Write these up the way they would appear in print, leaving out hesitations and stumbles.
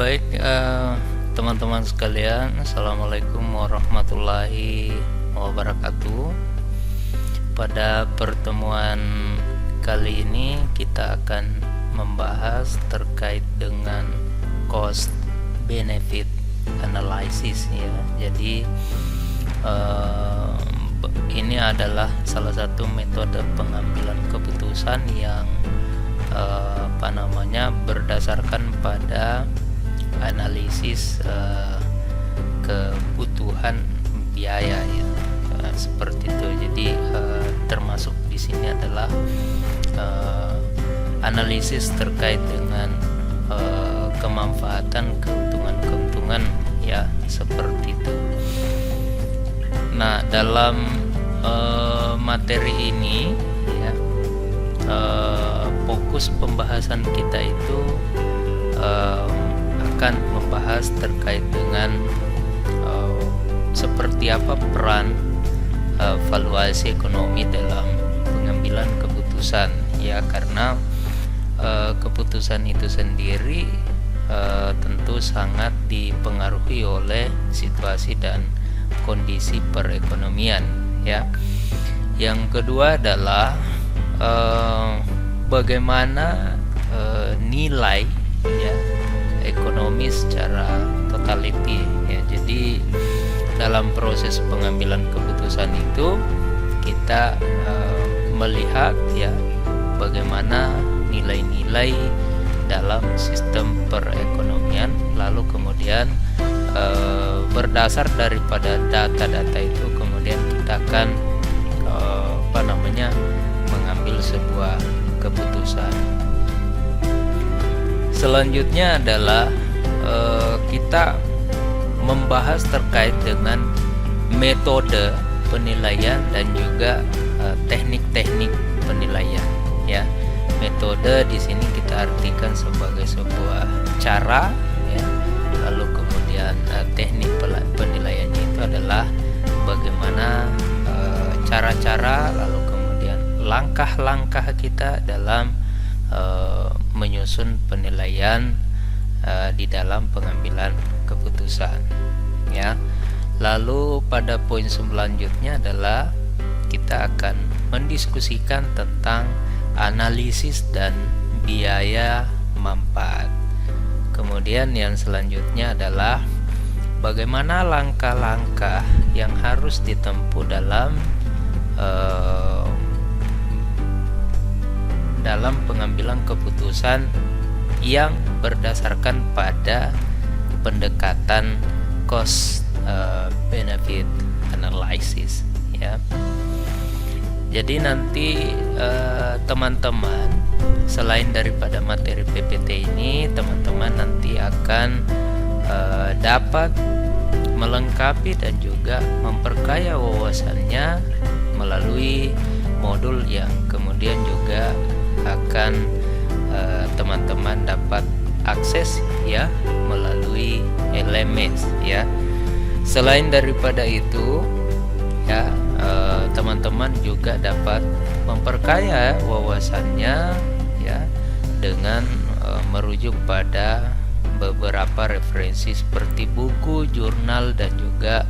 Baik, teman-teman sekalian, Assalamualaikum warahmatullahi wabarakatuh. Pada pertemuan kali ini kita akan membahas terkait dengan cost benefit analysis ya. Jadi ini adalah salah satu metode pengambilan keputusan yang berdasarkan pada analisis kebutuhan biaya ya, seperti itu. Jadi termasuk di sini adalah analisis terkait dengan kemanfaatan keuntungan ya, seperti itu. Nah, dalam materi ini ya, fokus pembahasan kita itu akan membahas terkait dengan seperti apa peran valuasi ekonomi dalam pengambilan keputusan ya, karena keputusan itu sendiri tentu sangat dipengaruhi oleh situasi dan kondisi perekonomian ya. Yang kedua adalah bagaimana nilai ya ekonomi secara totality ya. Jadi dalam proses pengambilan keputusan itu kita melihat ya bagaimana nilai-nilai dalam sistem perekonomian, lalu kemudian berdasar daripada data-data itu kemudian kita akan mengambil sebuah keputusan. Selanjutnya adalah kita membahas terkait dengan metode penilaian dan juga teknik-teknik penilaian ya. Metode di sini kita artikan sebagai sebuah cara ya. Lalu kemudian teknik penilaiannya itu adalah bagaimana cara-cara, lalu kemudian langkah-langkah kita dalam menyusun penilaian di dalam pengambilan keputusan ya. Lalu pada poin selanjutnya adalah kita akan mendiskusikan tentang analisis dan biaya manfaat. Kemudian yang selanjutnya adalah bagaimana langkah-langkah yang harus ditempuh dalam pengambilan keputusan yang berdasarkan pada pendekatan cost benefit analysis ya. Jadi nanti teman-teman selain daripada materi PPT ini, teman-teman nanti akan dapat melengkapi dan juga memperkaya wawasannya melalui modul yang kemudian juga akan teman-teman dapat akses ya melalui LMS ya. Selain daripada itu ya, teman-teman juga dapat memperkaya wawasannya ya dengan merujuk pada beberapa referensi seperti buku, jurnal dan juga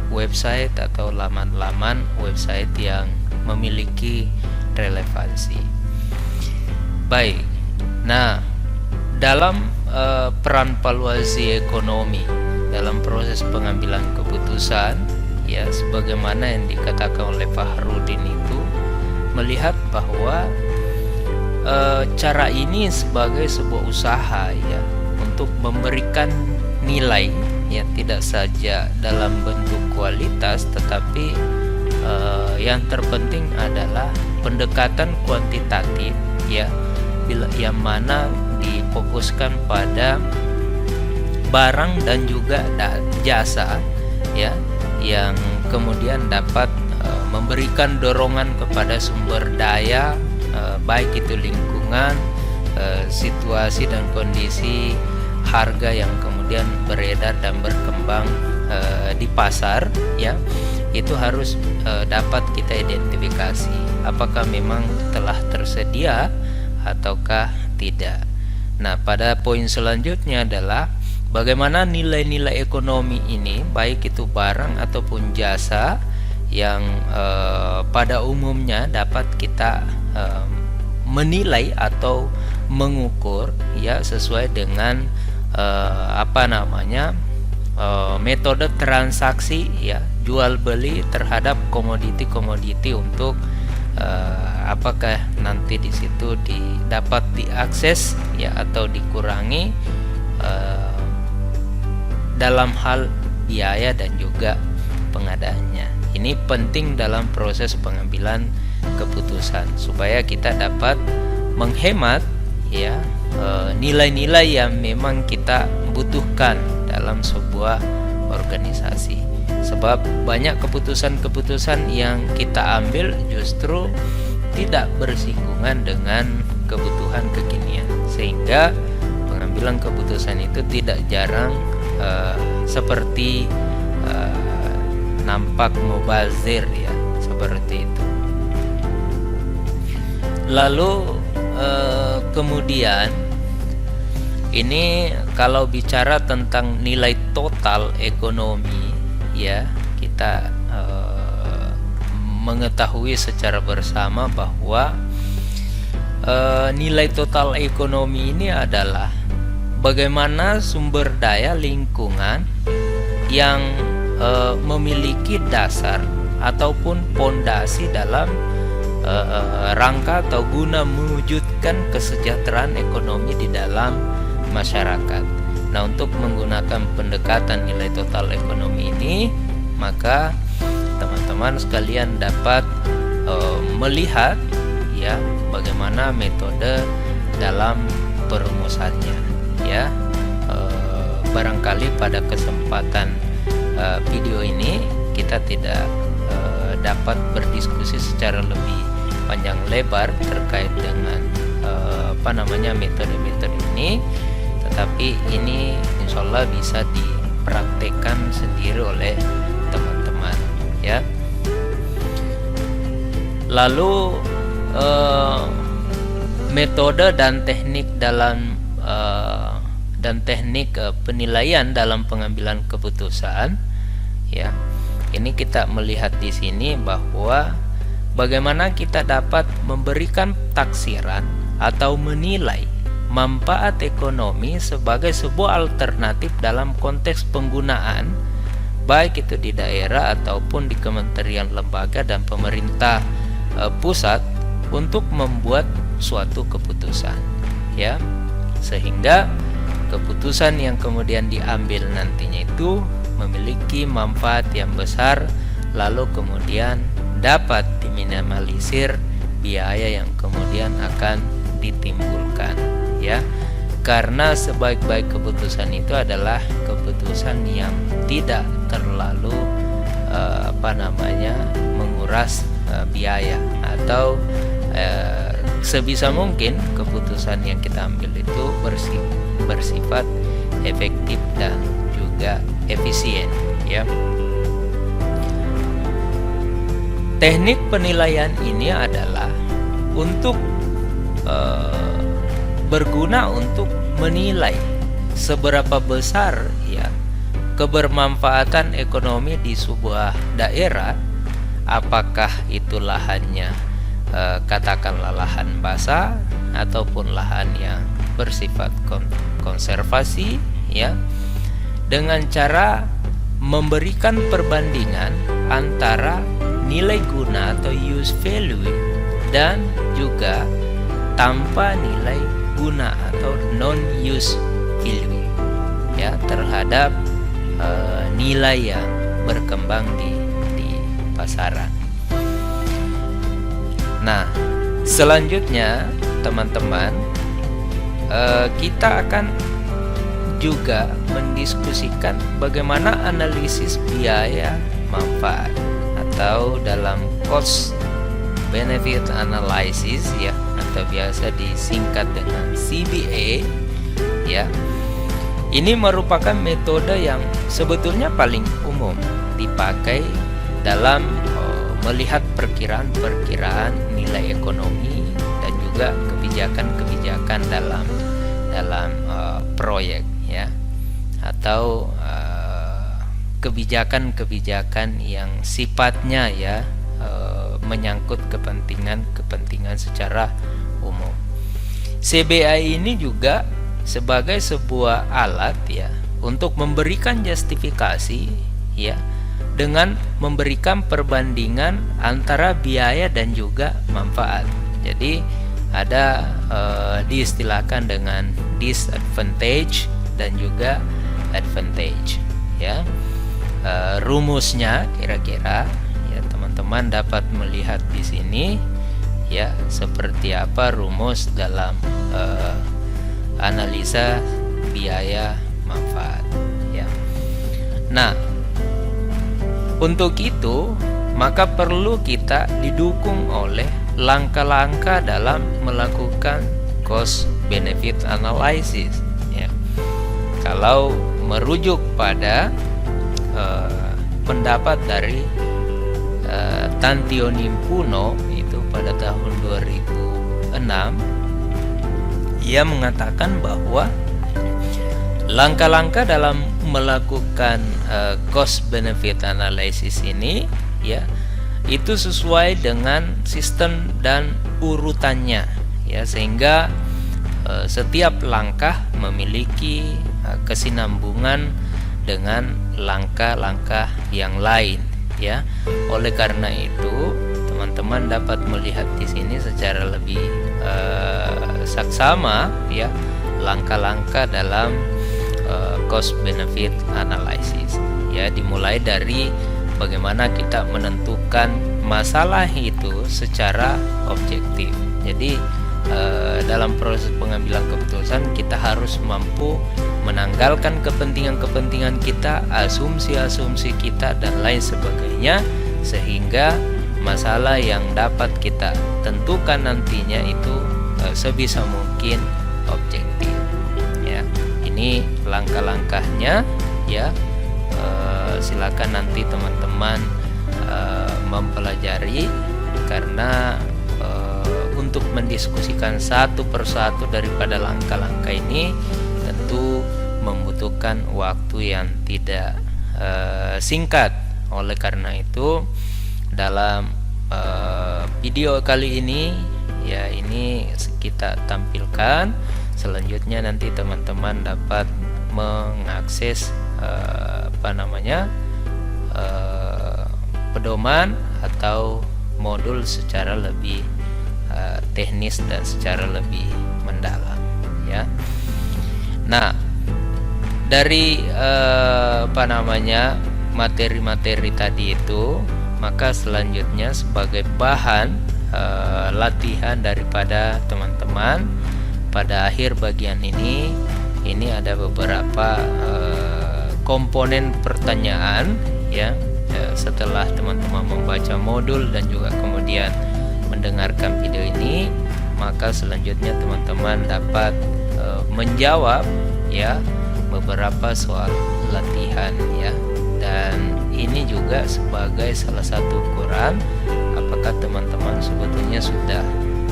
website atau laman-laman website yang memiliki relevansi. Baik. Nah, dalam peran valuasi ekonomi dalam proses pengambilan keputusan ya, sebagaimana yang dikatakan oleh Fahrudin itu melihat bahwa cara ini sebagai sebuah usaha ya untuk memberikan nilai ya, tidak saja dalam bentuk kualitas tetapi yang terpenting adalah pendekatan kuantitatif ya, yang mana difokuskan pada barang dan juga jasa ya, yang kemudian dapat memberikan dorongan kepada sumber daya baik itu lingkungan, situasi dan kondisi harga yang kemudian beredar dan berkembang di pasar ya. Itu harus dapat kita identifikasi apakah memang telah tersedia ataukah tidak. Nah, pada poin selanjutnya adalah bagaimana nilai-nilai ekonomi ini, baik itu barang ataupun jasa, yang pada umumnya dapat kita menilai atau mengukur ya sesuai dengan metode transaksi ya, jual beli terhadap komoditi-komoditi untuk apakah nanti di situ dapat diakses ya atau dikurangi dalam hal biaya dan juga pengadaannya. Ini penting dalam proses pengambilan keputusan supaya kita dapat menghemat ya nilai-nilai yang memang kita butuhkan dalam sebuah organisasi. Sebab banyak keputusan-keputusan yang kita ambil justru tidak bersinggungan dengan kebutuhan kekinian, sehingga pengambilan keputusan itu tidak jarang seperti nampak mubazir ya, seperti itu. Lalu kemudian ini kalau bicara tentang nilai total ekonomi ya, kita mengetahui secara bersama bahwa nilai total ekonomi ini adalah bagaimana sumber daya lingkungan yang memiliki dasar ataupun pondasi dalam rangka atau guna mewujudkan kesejahteraan ekonomi di dalam masyarakat. Nah, untuk menggunakan pendekatan nilai total ekonomi ini, maka teman-teman sekalian dapat melihat ya bagaimana metode dalam perumusannya ya. Barangkali pada kesempatan video ini kita tidak dapat berdiskusi secara lebih panjang lebar terkait dengan metode-metode ini, tetapi ini insya Allah bisa dipraktekkan sendiri oleh teman-teman ya. Lalu metode dan teknik penilaian dalam pengambilan keputusan ya. Ini kita melihat di sini bahwa bagaimana kita dapat memberikan taksiran atau menilai manfaat ekonomi sebagai sebuah alternatif dalam konteks penggunaan, baik itu di daerah ataupun di kementerian, lembaga dan pemerintah pusat untuk membuat suatu keputusan ya, sehingga keputusan yang kemudian diambil nantinya itu memiliki manfaat yang besar, lalu kemudian dapat diminimalisir biaya yang kemudian akan ditimbulkan ya, karena sebaik-baik keputusan itu adalah keputusan yang tidak terlalu menguras biaya, atau sebisa mungkin keputusan yang kita ambil itu bersifat efektif dan juga efisien ya. Teknik penilaian ini adalah untuk berguna untuk menilai seberapa besar ya kebermanfaatan ekonomi di sebuah daerah, apakah itu lahannya katakanlah lahan basah ataupun lahan yang bersifat konservasi ya, dengan cara memberikan perbandingan antara nilai guna atau use value dan juga tanpa nilai guna atau non use value ya, terhadap nilai yang berkembang di pasaran. Nah, selanjutnya teman-teman, kita akan juga mendiskusikan bagaimana analisis biaya manfaat atau dalam cost benefit analysis ya, atau biasa disingkat dengan CBA ya. Ini merupakan metode yang sebetulnya paling umum dipakai dalam melihat perkiraan nilai ekonomi dan juga kebijakan-kebijakan dalam proyek ya. atau kebijakan-kebijakan yang sifatnya ya menyangkut kepentingan secara umum. CBI ini juga sebagai sebuah alat ya untuk memberikan justifikasi ya dengan memberikan perbandingan antara biaya dan juga manfaat. Jadi ada diistilahkan dengan disadvantage dan juga advantage ya. Rumusnya kira-kira ya teman-teman dapat melihat di sini ya seperti apa rumus dalam analisa biaya manfaat ya. Nah, untuk itu maka perlu kita didukung oleh langkah-langkah dalam melakukan cost benefit analysis ya. Kalau merujuk pada pendapat dari Tantionimpuno itu pada tahun 2006, ia mengatakan bahwa langkah-langkah dalam melakukan cost benefit analysis ini ya itu sesuai dengan sistem dan urutannya ya, sehingga setiap langkah memiliki kesinambungan dengan langkah-langkah yang lain ya. Oleh karena itu teman-teman dapat melihat di sini secara lebih saksama ya langkah-langkah dalam cost benefit analysis ya, dimulai dari bagaimana kita menentukan masalah itu secara objektif. Jadi dalam proses pengambilan keputusan kita harus mampu menanggalkan kepentingan-kepentingan kita, asumsi-asumsi kita dan lain sebagainya, sehingga masalah yang dapat kita tentukan nantinya itu sebisa mungkin objektif ya. Ini langkah-langkahnya ya. Silakan nanti teman-teman mempelajari, karena untuk mendiskusikan satu persatu daripada langkah-langkah ini tentu membutuhkan waktu yang tidak singkat. Oleh karena itu dalam video kali ini ya ini kita tampilkan. Selanjutnya nanti teman-teman dapat mengakses pedoman atau modul secara lebih teknis dan secara lebih mendalam ya. Nah, dari materi-materi tadi itu, maka selanjutnya sebagai bahan latihan daripada teman-teman pada akhir bagian ini ada beberapa komponen pertanyaan ya. Setelah teman-teman membaca modul dan juga kemudian mendengarkan video ini, maka selanjutnya teman-teman dapat menjawab ya beberapa soal latihan ya. Dan ini juga sebagai salah satu ukuran apakah teman-teman sebetulnya sudah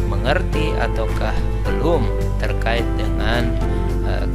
mengerti ataukah belum terkait dengan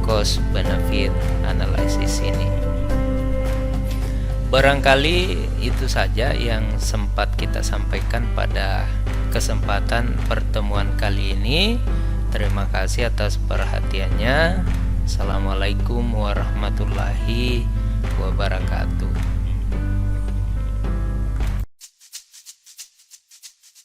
cost benefit analysis ini. Barangkali itu saja yang sempat kita sampaikan pada kesempatan pertemuan kali ini. Terima kasih atas perhatiannya. Assalamualaikum warahmatullahi wabarakatuh.